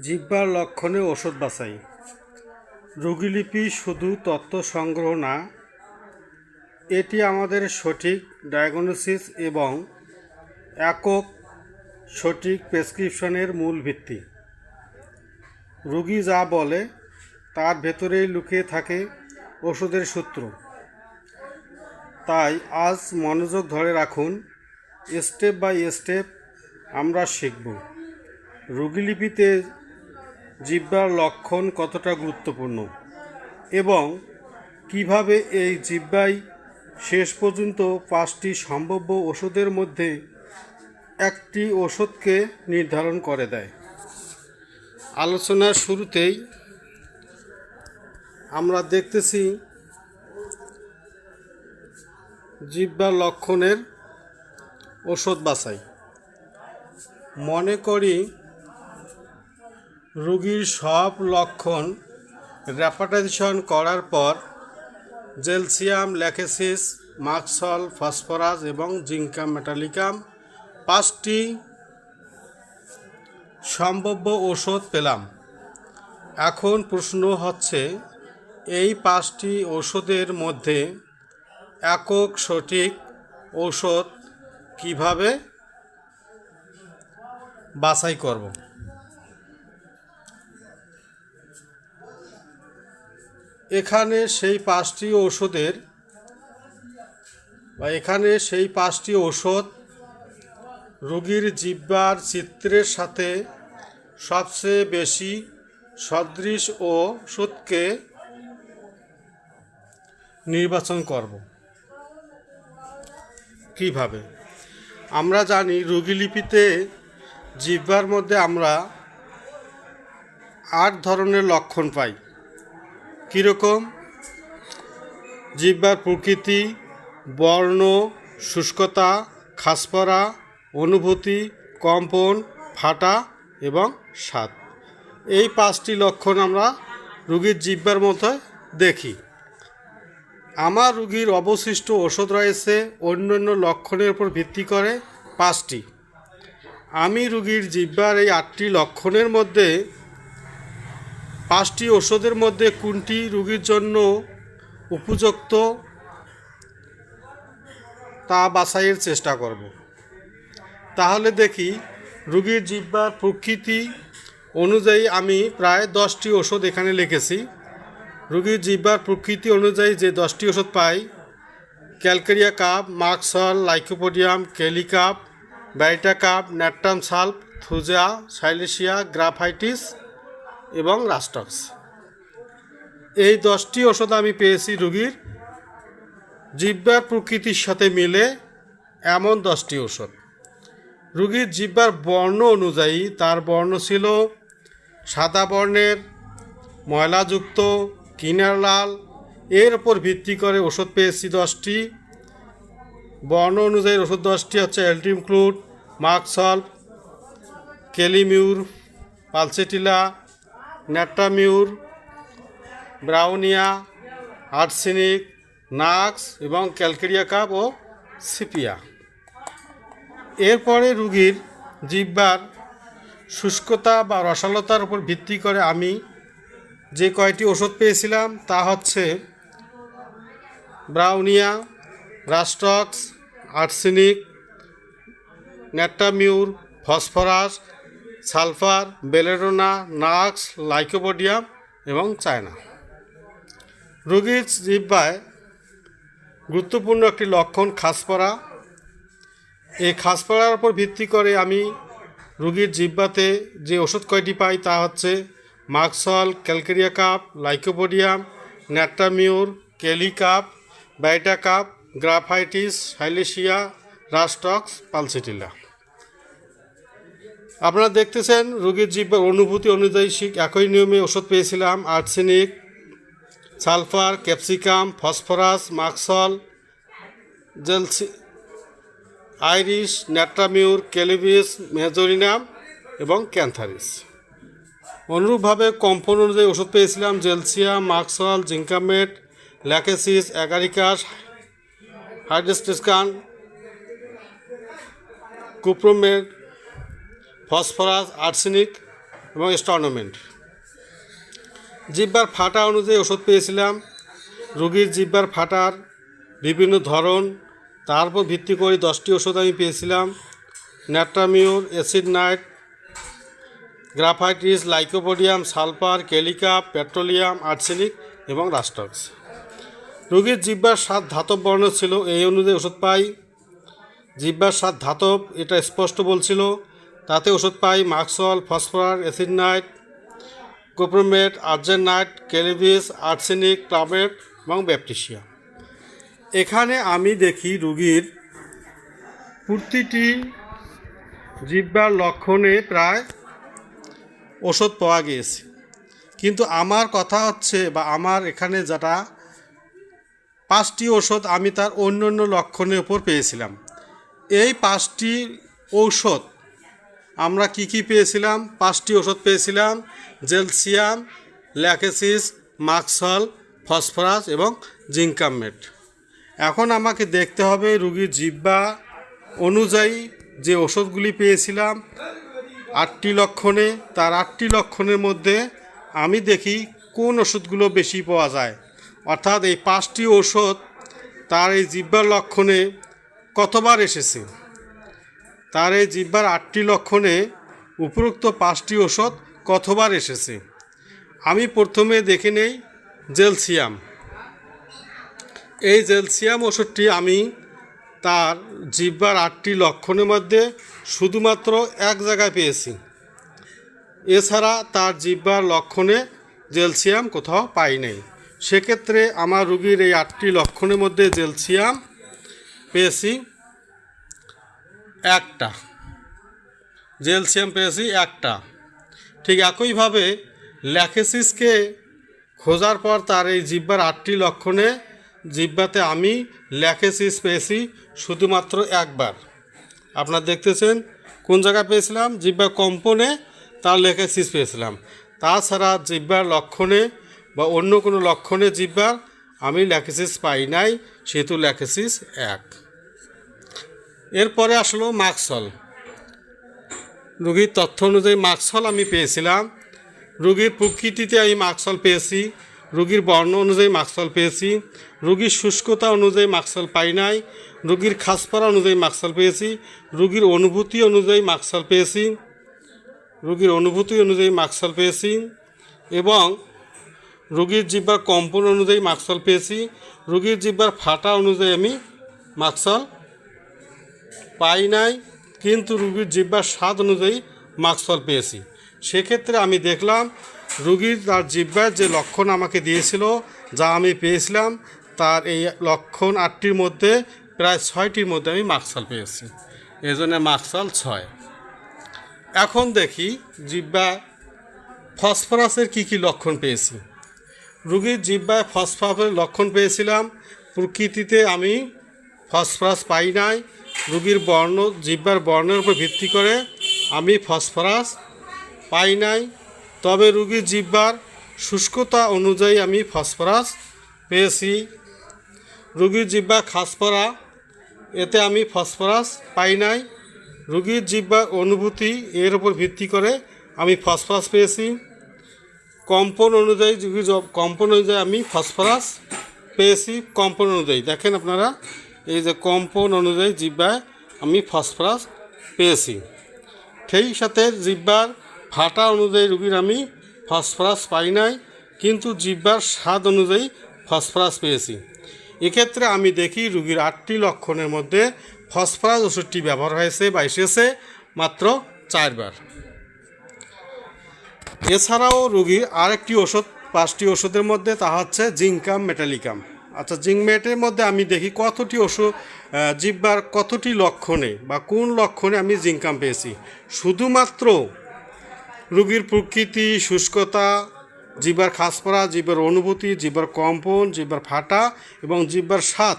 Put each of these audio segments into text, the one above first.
জিহ্বার লক্ষণে ওষুধ বাছাই। রোগীলিপি শুধু তথ্য সংগ্রহ না, এটি আমাদের সঠিক ডায়াগনোসিস এবং একক সঠিক প্রেসক্রিপশনের মূল ভিত্তি। রোগী যা বলে তার ভেতরেই লুকিয়ে থাকে ওষুধের সূত্র। তাই আজ মনোযোগ ধরে রাখুন, স্টেপ বাই স্টেপ আমরা শিখব রোগীলিপিতে জিহ্বার লক্ষণ কতটা গুরুত্বপূর্ণ এবং কিভাবে এই জিহ্বাই শেষ পর্যন্ত 5টি সম্ভাব্য ওষুধের মধ্যে একটি ওষুধকে নির্ধারণ করে দেয়। আলোচনার শুরুতেই আমরা দেখতেছি জিহ্বার লক্ষণের ওষুধ বাছাই। মনে করি রোগীর সব লক্ষণ র্যাপাটাইজেশন করার পর জেলসিয়াম, ল্যাকেসিস, মাক্সল, ফসফরাস এবং জিঙ্কাম মেটালিকাম 5টি সম্ভাব্য ওষুধ পেলাম। এখন প্রশ্ন হচ্ছে, এই 5টি ওষুধের মধ্যে একক সঠিক ঔষধ কিভাবে বাছাই করব। এখানে সেই 5টি ওষুধ রোগীর জিহ্বার চিত্রের সাথে সবচেয়ে বেশি সদৃশ ওষুধকে নির্বাচন করব। কিভাবে? আমরা জানি রোগীলিপিতে জিহ্বার মধ্যে আমরা 8 ধরনের লক্ষণ পাই। কীরকম? জিহ্বার প্রকৃতি, বর্ণ, শুষ্কতা, খাসপড়া, অনুভূতি, কম্পন, ফাটা এবং স্বাদ। এই 5টি লক্ষণ আমরা রোগীর জিহ্বার মধ্যে দেখি। আমার রোগীর অবশিষ্ট ওষুধ রয়েছে অন্যান্য লক্ষণের উপর ভিত্তি করে 5টি। আমি রোগীর জিহ্বার এই 8টি লক্ষণের মধ্যে 5টি ওষুধের মধ্যে কোনটি রোগীর জন্য উপযুক্ত তা বাছাইয়ের চেষ্টা করব। তাহলে দেখি, রোগীর জিহ্বার প্রকৃতি অনুযায়ী আমি প্রায় 10টি ওষুধ এখানে লিখেছি। রোগীর জিহ্বার প্রকৃতি অনুযায়ী যে 10টি ওষুধ পাই: ক্যালকেরিয়া কাপ, মাক্সল, lycopodium, kali carb, baryta carb, natrum sulph, thuja, silicea, graphites এবং রাস্টক্স। এই 10টি ওষুধ আমি পেয়েছি রোগীর জিহ্বার প্রকৃতির সাথে মিলে এমন 10টি ওষুধ। রোগীর জিহ্বার বর্ণ অনুযায়ী তার বর্ণ ছিল সাদা বর্ণের, ময়লাযুক্ত, কিনার লাল। এর ওপর ভিত্তি করে ওষুধ পেয়েছি 10টি। বর্ণ অনুযায়ী ওষুধ 10টি হচ্ছে: অ্যালটিমক্লুড, মাক্সল, কেলিমিউর, পালসেটিলা, ন্যাট্রামিউর, ব্রাউনিয়া, আর্সেনিক, নাক্স এবং ক্যালকেরিয়া কাপ ও সিপিয়া। এরপরে রোগীর জিহ্বার শুষ্কতা বা রসালতার উপর ভিত্তি করে আমি যে কয়টি ওষুধ পেয়েছিলাম তা হচ্ছে bryonia, rhus tox, arsenic, natrum mur, phosphorus, sulphur, belladonna, nux, lycopodium এবং চায়না। রোগীর জিহ্বায় গুরুত্বপূর্ণ একটি লক্ষণ খাসপড়া। এই খাসপড়ার উপর ভিত্তি করে আমি রোগীর জিহ্বাতে যে ওষুধ কয়টি পাই তা হচ্ছে মাক্সল, calcarea cup, lycopodium, ন্যাট্রামিউর, কেলিকাপ, ব্যারিটাকাপ, graphites, সাইলেশিয়া, রাস্টক্স, pulsatilla. আপনারা দেখতেছেন রোগীর জিহ্বার অনুভূতি অনুযায়ী একই নিয়মে ওষুধ পেয়েছিলাম: আর্সেনিক, সালফার, ক্যাপসিকাম, ফসফরাস, মাক্সল, আইরিশ, ন্যাট্রামিউর, কেলিভিস, মেজোরিনাম এবং ক্যান্থারিস। অনুরূপভাবে কম্পন অনুযায়ী ওষুধ পেয়েছিলাম জেলসিয়াম, মাক্সল, জিঙ্কামেট, ল্যাকেসিস, অ্যাগারিকাস, হাইড্রোস্টেসকান, কুপ্রোমেট, ফসফরাস, আর্সেনিক এবং স্টর্নমেন্ট। জিহ্বার ফাটা অনুযায়ী ওষুধ পেয়েছিলাম। রোগীর জিহ্বার ফাটার বিভিন্ন ধরন, তার উপর ভিত্তি করে 10টি ওষুধ আমি পেয়েছিলাম। Natrum mur, acid nit, graphites, lycopodium, sulphur, ক্যালিকা, পেট্রোলিয়াম, আর্সেনিক এবং রাস্টক্স। রোগীর জিহ্বার স্বাদ ধাতব বর্ণ ছিল, এই অনুযায়ী ওষুধ পাই। জিহ্বার স্বাদ ধাতব, এটা স্পষ্ট বলছিল, তাতে ওষুধ পাই মাক্সল, ফসফরাস, অ্যাসিড নাইট, কোপ্রোমেট, আর্জেনাইট, ক্যালিভিস, আর্সেনিক, ক্লামেট এবং ব্যাপটিসিয়া। এখানে আমি দেখি রোগীর প্রতিটি জিহ্বার লক্ষণে প্রায় ওষুধ পাওয়া গিয়েছে, কিন্তু আমার কথা হচ্ছে বা আমার এখানে যেটা 5টি ওষুধ আমি তার অন্য অন্য লক্ষণের উপর পেয়েছিলাম। এই 5টি ঔষধ আমরা কি কি পেয়েছিলাম? 5টি ওষুধ পেয়েছিলাম: জেলসিয়াম, ল্যাকেসিস, মাক্সল, ফসফরাস এবং জিঙ্কামেট। এখন আমাকে দেখতে হবে রোগীর জিহ্বা অনুযায়ী যে ওষুধগুলি পেয়েছিলাম 8টি লক্ষণে, তার 8টি লক্ষণের মধ্যে আমি দেখি কোন ওষুধগুলো বেশি পাওয়া যায়, অর্থাৎ এই 5টি ওষুধ তার এই জিহ্বার লক্ষণে কতবার এসেছে। তার এই জিহ্বার 8টি লক্ষণে উপরোক্ত 5টি ওষুধ কতবার এসেছে। আমি প্রথমে দেখে নেই জেলসিয়াম। এই জেলসিয়াম ওষুধটি আমি তার জিহ্বার 8টি লক্ষণের মধ্যে শুধুমাত্র এক জায়গায় পেয়েছি, এছাড়া তার জিহ্বার লক্ষণে জেলসিয়াম কোথাও পাই নাই। সেক্ষেত্রে আমার রোগীর এই 8টি লক্ষণের মধ্যে জেলসিয়াম পেয়েছি একটা, ঠিক একইভাবে ল্যাকেসিসকে খোঁজার পর তার এই জিহ্বার 8টি লক্ষণে জিহ্বাতে আমি ল্যাকেসিস পেয়েছি শুধুমাত্র একবার। আপনারা দেখতেছেন কোন জায়গায় পেয়েছিলাম, জিহ্বার কম্পনে তার ল্যাকেসিস পেয়েছিলাম। তাছাড়া জিহ্বার লক্ষণে বা অন্য কোনো লক্ষণে জিহ্বার আমি ল্যাকেসিস পাই নাই, সেহেতু ল্যাকেসিস 1। এরপরে আসলো মাক্সল। রোগীর তথ্য অনুযায়ী মাক্সল আমি পেয়েছিলাম। রোগীর প্রকৃতিতে আমি মাক্সল পেয়েছি, রোগীর বর্ণ অনুযায়ী মাক্সল পেয়েছি, রোগীর শুষ্কতা অনুযায়ী মাক্সল পাই নাই, রোগীর খাসপারা অনুযায়ী মাক্সল পেয়েছি, রোগীর অনুভূতি অনুযায়ী মাক্সল পেয়েছি, এবং রোগীর জিহ্বার কম্পন অনুযায়ী মাক্সল পেয়েছি। রোগীর জিহ্বার ফাটা অনুযায়ী আমি মাক্সল পাই নাই, কিন্তু রোগীর জিহ্বার স্বাদ অনুযায়ী মাক্সল পেয়েছি। সেক্ষেত্রে আমি দেখলাম রোগীর তার জিহ্বার যে লক্ষণ আমাকে দিয়েছিল, যা আমি পেয়েছিলাম, তার এই লক্ষণ 8টির মধ্যে প্রায় 6টির মধ্যে আমি মাক্সল পেয়েছি, এজন্য মাক্সল 6। এখন দেখি জিহ্বা ফসফরাসের কি কি লক্ষণ পেয়েছি। রোগীর জিহ্বায় ফসফরাসের লক্ষণ পেয়েছিলাম। প্রকৃতিতে আমি ফসফরাস পাই নাই, রোগীর জিহ্বার বর্ণের উপর ভিত্তি করে আমি ফসফরাস পাই নাই, তবে রোগীর জিহ্বার শুষ্কতা অনুযায়ী আমি ফসফরাস পেয়েছি। রোগীর জিহ্বা খাসপারা, এতে আমি ফসফরাস পাই নাই। রোগীর জিহ্বার অনুভূতি, এর উপর ভিত্তি করে আমি ফসফরাস পেয়েছি। কম্পন অনুযায়ী আমি ফসফরাস পেয়েছি। কম্পন অনুযায়ী দেখেন আপনারা, এই যে কম্পন অনুযায়ী জিহ্বায় আমি ফসফরাস পেয়েছি। সেই সাথে জিহ্বার ফাটা অনুযায়ী রোগীর আমি ফসফরাস পাই নাই, কিন্তু জিহ্বার স্বাদ অনুযায়ী ফসফরাস পেয়েছি। এক্ষেত্রে আমি দেখি রোগীর 8টি লক্ষণের মধ্যে ফসফরাস ওষুধটি ব্যবহার হয়েছে বা এসেছে মাত্র 4বার। এছাড়াও রোগীর আরেকটি ওষুধ 5টি ওষুধের মধ্যে, তা হচ্ছে জিঙ্কাম মেটালিকাম। আচ্ছা, জিঙ্কমেটের মধ্যে আমি দেখি কতটি ওষুধ জিহ্বার কতটি লক্ষণে বা কোন লক্ষণে আমি জিঙ্কাম পেয়েছি। শুধুমাত্র রোগীর প্রকৃতি, শুষ্কতা, জিহ্বার খাসপারা, জিহ্বার অনুভূতি, জিহ্বার কম্পন, জিহ্বার ফাটা এবং জিহ্বার স্বাদ,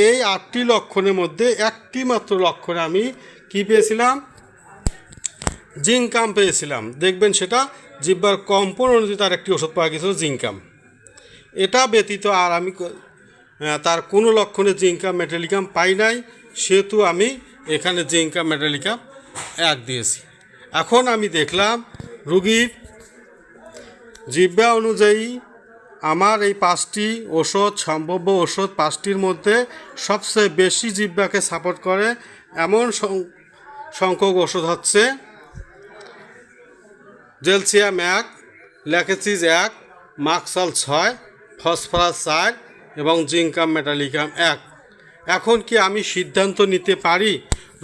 এই 8টি লক্ষণের মধ্যে একটি মাত্র লক্ষণে আমি কি পেয়েছিলাম? জিঙ্কাম পেয়েছিলাম। দেখবেন সেটা জিহ্বার কম্পন অনুযায়ী তার একটি ওষুধ পাওয়া গেছিল জিঙ্কাম। এটা ব্যতীত আর আমি তার কোনো লক্ষণে জিঙ্কাম মেটালিকাম পাই নাই, সেহেতু আমি এখানে জিঙ্কাম মেটালিকাম 1 দিয়েছি। এখন আমি দেখলাম রোগীর জিহ্বা অনুযায়ী আমার এই 5টি ওষুধ, সম্ভাব্য ওষুধ 5টির মধ্যে সবচেয়ে বেশি জিহ্বাকে সাপোর্ট করে এমন সংখ্যক ওষুধ হচ্ছে জেলসিয়াম 1, ল্যাকেসিস 1, মাক্সাল 6, ফসফরাস 4 এবং জিঙ্কাম মেটালিকাম 1। এখন কি আমি সিদ্ধান্ত নিতে পারি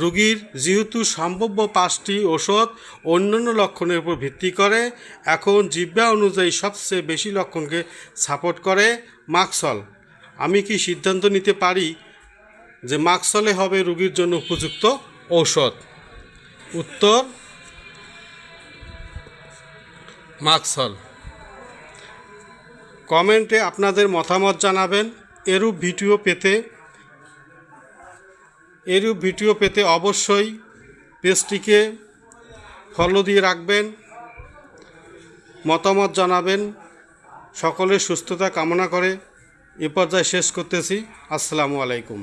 রোগীর যেহেতু সম্ভাব্য 5টি ওষুধ অন্যান্য লক্ষণের উপর ভিত্তি করে এখন জিহ্বা অনুযায়ী সবচেয়ে বেশি লক্ষণকে সাপোর্ট করে মাক্সল, আমি কি সিদ্ধান্ত নিতে পারি যে মাক্সলে হবে রোগীর জন্য উপযুক্ত ঔষধ? উত্তর মাক্সল। কমেন্টে আপনাদের মতামত জানাবেন। এরূপ ভিডিও পেতে অবশ্যই পেজটিকে ফলো দিয়ে রাখবেন, মতামত জানাবেন। সকলের সুস্থতা কামনা করে এ পর্যায়ে শেষ করতেছি। আসসালামু আলাইকুম।